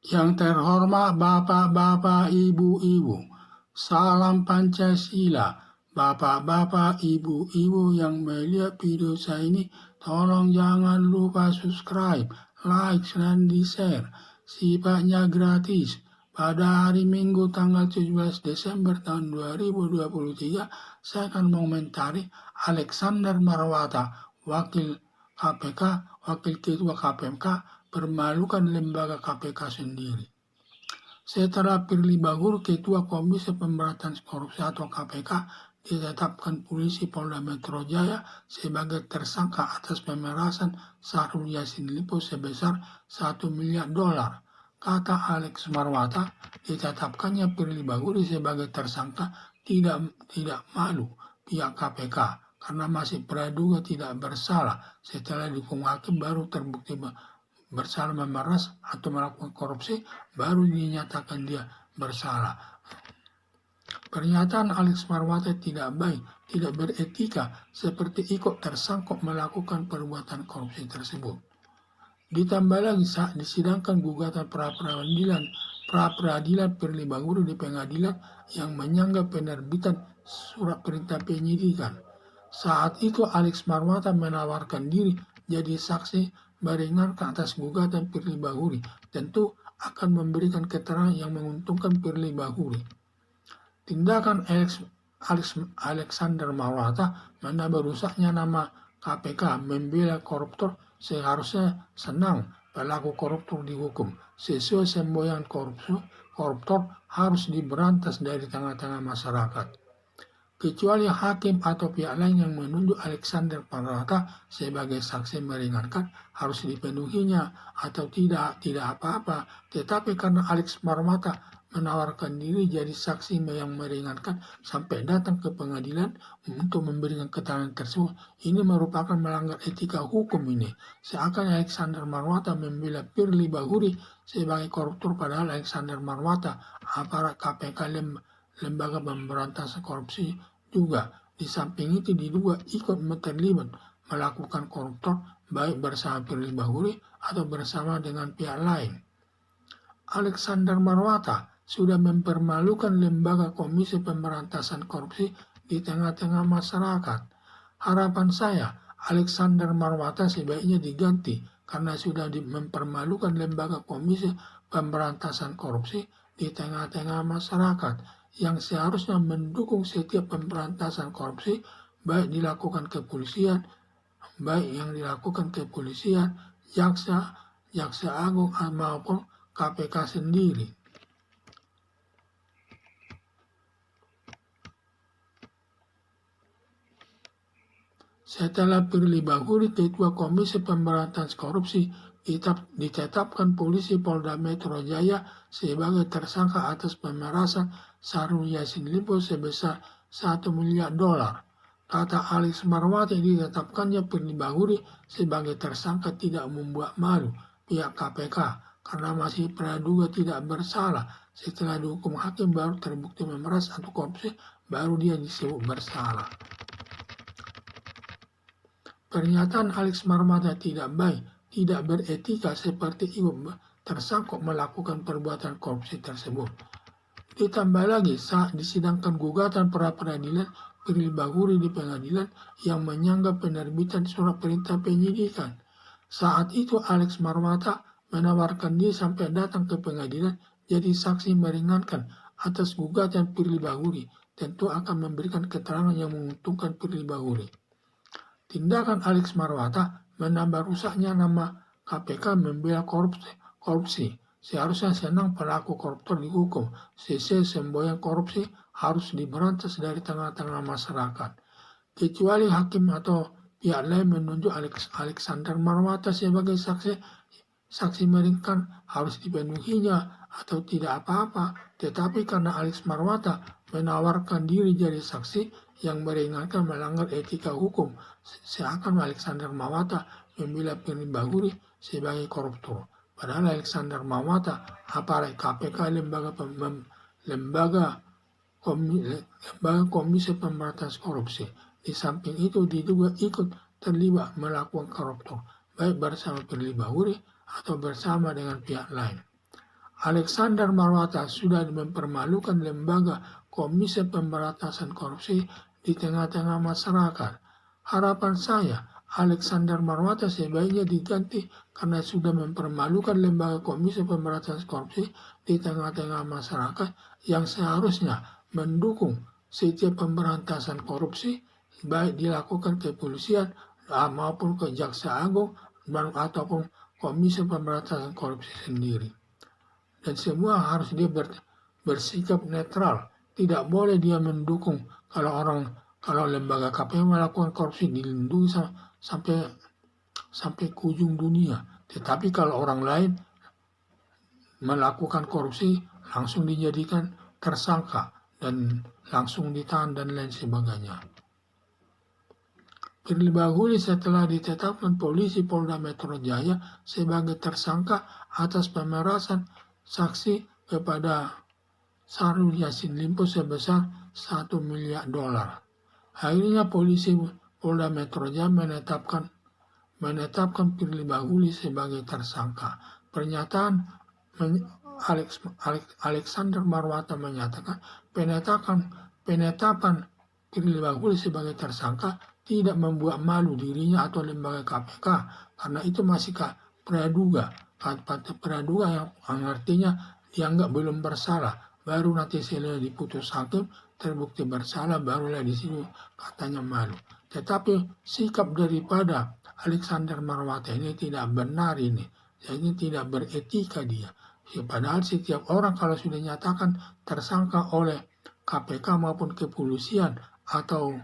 Yang terhormat Bapak-Bapak, Ibu-Ibu, salam Pancasila. Bapak-bapak, ibu-ibu yang melihat video saya ini, tolong jangan lupa subscribe, like, dan di-share. Sifatnya gratis. Pada hari Minggu tanggal 17 Desember tahun 2023, saya akan mengomentari Alexander Marwata, Wakil KPK, Wakil Ketua KPK, permalukan lembaga KPK sendiri. Setelah Firly Bahuri, Ketua Komisi Pemberantasan Korupsi atau KPK, ditetapkan polisi Polda Metro Jaya sebagai tersangka atas pemerasan Syahrul Yassin Limpo sebesar $1 miliar. Kata Alex Marwata, ditetapkannya Firly Bahuri sebagai tersangka tidak malu pihak KPK karena masih praduga tidak bersalah. Setelah dihukum hakim baru terbukti bersalah memeras atau melakukan korupsi, baru dinyatakan dia bersalah. Pernyataan Alex Marwata tidak baik, tidak beretika, seperti ikut tersangkut melakukan perbuatan korupsi tersebut. Ditambah lagi saat disidangkan gugatan pra-peradilan Firly Bahuri di pengadilan yang menyanggah penerbitan surat perintah penyidikan. Saat itu Alex Marwata menawarkan diri jadi saksi meringankan atas gugatan Firly Bahuri, tentu akan memberikan keterangan yang menguntungkan Firly Bahuri. Tindakan Alexander Marwata menambah rusaknya nama KPK membela koruptor. Seharusnya senang pelaku koruptor dihukum. Sesuai semboyan koruptor harus diberantas dari tengah-tengah masyarakat. Kecuali hakim atau pihak lain yang menunjuk Alexander Marwata sebagai saksi meringankan, harus dipenuhinya atau tidak apa-apa. Tetapi karena Alex Marwata menawarkan diri jadi saksi yang meringankan sampai datang ke pengadilan untuk memberikan keterangan tersebut, ini merupakan melanggar etika hukum ini. Seakan Alexander Marwata membela Firly Bahuri sebagai koruptor, padahal Alexander Marwata aparat KPK lembaga pemberantasan korupsi juga. Di samping itu diduga ikut terlibat melakukan koruptor baik bersama Firly Bahuri atau bersama dengan pihak lain. Alexander Marwata sudah mempermalukan lembaga Komisi Pemberantasan Korupsi di tengah-tengah masyarakat. Harapan saya, Alexander Marwata sebaiknya diganti karena sudah mempermalukan lembaga Komisi Pemberantasan Korupsi di tengah-tengah masyarakat yang seharusnya mendukung setiap pemberantasan korupsi, baik yang dilakukan kepolisian, jaksa agung maupun KPK sendiri. Setelah Firly Bahuri, Ketua Komisi Pemberantasan Korupsi, ditetapkan polisi Polda Metro Jaya sebagai tersangka atas pemerasan Syahrul Yassin Limpo sebesar $1 miliar. Kata Alex Marwata, ditetapkannya Firly Bahuri sebagai tersangka tidak membuat malu pihak KPK karena masih praduga tidak bersalah. Setelah dihukum hakim baru terbukti memeras atau korupsi, baru dia disebut bersalah. Pernyataan Alex Marwata tidak baik, tidak beretika, seperti ikut tersangkut melakukan perbuatan korupsi tersebut. Ditambah lagi saat disidangkan gugatan pra-peradilan Firly Bahuri di pengadilan yang menyanggah penerbitan surat perintah penyidikan. Saat itu Alex Marwata menawarkan diri sampai datang ke pengadilan jadi saksi meringankan atas gugatan Firly Bahuri, tentu akan memberikan keterangan yang menguntungkan Firly Bahuri. Tindakan Alex Marwata menambah rusaknya nama KPK membela korupsi. Seharusnya senang pelaku koruptor dihukum. Sesuai semboyan korupsi harus diberantas dari tengah-tengah masyarakat. Kecuali hakim atau pihak lain menunjuk Alexander Marwata sebagai saksi meringankan, harus dipenuhinya atau tidak apa-apa. Tetapi karena Alex Marwata menawarkan diri jadi saksi yang meringankan, melanggar etika hukum, seakan Alexander Marwata membela Firly Bahuri sebagai koruptor. Padahal Alexander Marwata aparat KPK lembaga Komisi Pemberantasan Korupsi. Di samping itu diduga ikut terlibat melakukan koruptor baik bersama Firly Bahuri atau bersama dengan pihak lain. Alexander Marwata sudah mempermalukan lembaga Komisi Pemberantasan Korupsi di tengah-tengah masyarakat. Harapan saya, Alexander Marwata sebaiknya diganti karena sudah mempermalukan lembaga Komisi Pemberantasan Korupsi di tengah-tengah masyarakat yang seharusnya mendukung setiap pemberantasan korupsi, baik dilakukan kepolisian maupun Kejaksaan Agung ataupun Komisi Pemberantasan Korupsi sendiri. Dan semua harus dia bersikap netral. Tidak boleh dia mendukung kalau lembaga KPK melakukan korupsi dilindungi sampai ke ujung dunia. Tetapi kalau orang lain melakukan korupsi langsung dijadikan tersangka dan langsung ditahan dan lain sebagainya. Firly Bahuri setelah ditetapkan polisi Polda Metro Jaya sebagai tersangka atas pemerasan saksi kepada Syahrul Yassin Limpo sebesar $1 miliar. Akhirnya polisi Polda Metro Jaya menetapkan Firly Bahuri sebagai tersangka. Pernyataan Alexander Marwata menyatakan penetapan Firly Bahuri sebagai tersangka tidak membuat malu dirinya atau lembaga KPK karena itu masih praduga. Praduga yang artinya dianggap belum bersalah. Baru nanti setelah diputus hakim terbukti bersalah, barulah di sini katanya malu. Tetapi sikap daripada Alexander Marwata ini tidak benar ini. Jadi tidak beretika dia. Padahal setiap orang kalau sudah nyatakan tersangka oleh KPK maupun kepolisian atau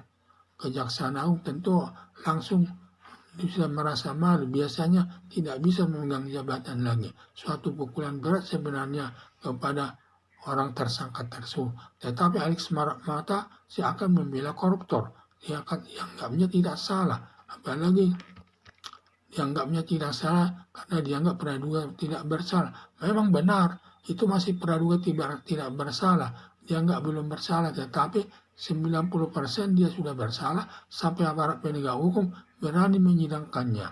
Kejaksaan Agung tentu langsung bisa merasa malu. Biasanya tidak bisa memegang jabatan lagi. Suatu pukulan berat sebenarnya kepada orang tersangka tersebut. Tetapi Alex Marwata akan membela koruptor. Dia akan dianggapnya tidak salah. Apalagi dianggapnya tidak salah karena dianggap praduga tidak bersalah. Memang benar, itu masih praduga tidak bersalah. Dianggap belum bersalah, tetapi 90% dia sudah bersalah sampai aparat penegak hukum berani menyidangkannya.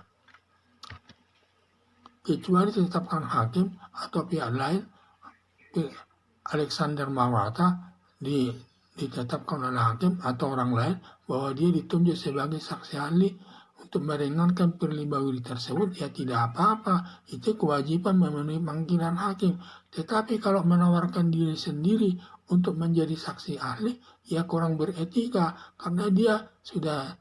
Kecuali ditetapkan hakim atau pihak lain, Alexander Marwata ditetapkan oleh hakim atau orang lain bahwa dia ditunjuk sebagai saksi ahli untuk meringankan Firly Bahuri tersebut, ya tidak apa-apa. Itu kewajiban memenuhi panggilan hakim. Tetapi kalau menawarkan diri sendiri untuk menjadi saksi ahli, ya kurang beretika karena dia sudah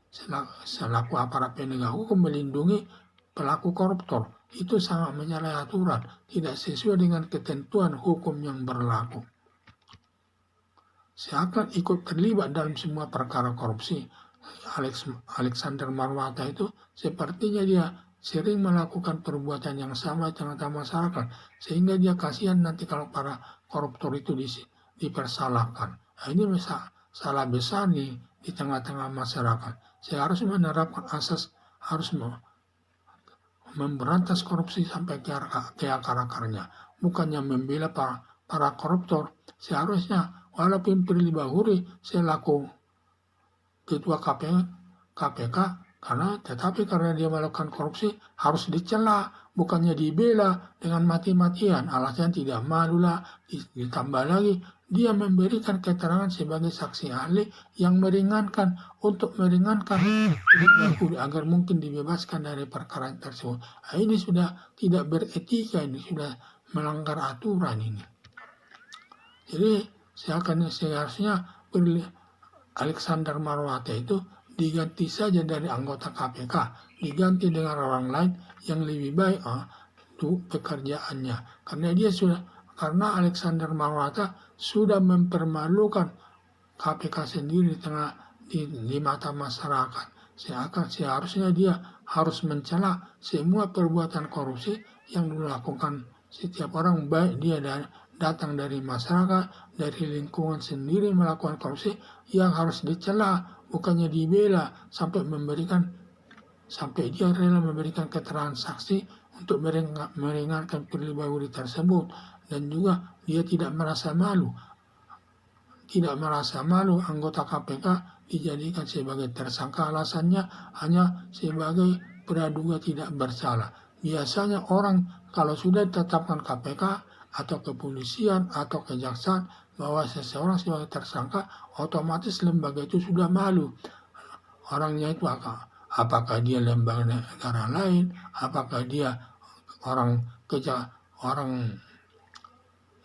selaku aparat penegak hukum melindungi pelaku koruptor. Itu sangat menyalahi aturan, tidak sesuai dengan ketentuan hukum yang berlaku. Seakan ikut terlibat dalam semua perkara korupsi. Alexander Marwata itu sepertinya dia sering melakukan perbuatan yang sama di tengah-tengah masyarakat, sehingga dia kasihan nanti kalau para koruptor itu dipersalahkan. Nah, ini salah besar di tengah-tengah masyarakat. Seharusnya menerapkan asas harus memberantas korupsi sampai ke akar-akarnya, bukannya membela para koruptor. Seharusnya walaupun Firly Bahuri selaku ketua KPK tetapi karena dia melakukan korupsi harus dicela, bukannya dibela dengan mati-matian. Alasan tidak malulah, ditambah lagi dia memberikan keterangan sebagai saksi ahli yang meringankan Firly Bahuri agar mungkin dibebaskan dari perkara tersebut. Nah, ini sudah tidak beretika, ini sudah melanggar aturan ini. Jadi seharusnya Alexander Marwata itu diganti saja dari anggota KPK, diganti dengan orang lain yang lebih baik untuk pekerjaannya. Karena Alexander Marwata sudah mempermalukan KPK sendiri di mata masyarakat. Seharusnya dia harus mencela semua perbuatan korupsi yang dilakukan setiap orang, baik dia datang dari masyarakat, dari lingkungan sendiri melakukan korupsi, yang harus dicela, bukannya dibela sampai dia rela memberikan keterangan saksi untuk meringankan Firly Bahuri tersebut. Dan juga dia tidak merasa malu anggota KPK dijadikan sebagai tersangka, alasannya hanya sebagai praduga tidak bersalah. Biasanya orang kalau sudah ditetapkan KPK atau kepolisian atau kejaksaan bahwa seseorang sebagai tersangka, otomatis lembaga itu sudah malu. Orangnya itu apakah dia lembaga negara lain, apakah dia orang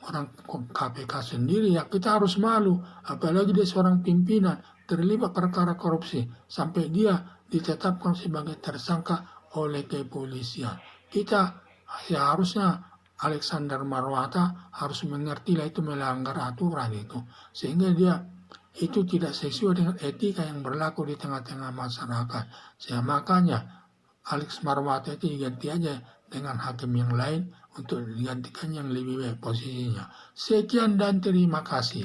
orang KPK sendiri, ya kita harus malu. Apalagi dia seorang pimpinan terlibat perkara korupsi sampai dia ditetapkan sebagai tersangka oleh kepolisian. Kita seharusnya Alexander Marwata harus mengerti lah itu melanggar aturan itu, sehingga dia itu tidak sesuai dengan etika yang berlaku di tengah-tengah masyarakat. Makanya Alex Marwata itu diganti aja dengan hakim yang lain untuk digantikan yang lebih baik posisinya. Sekian dan terima kasih.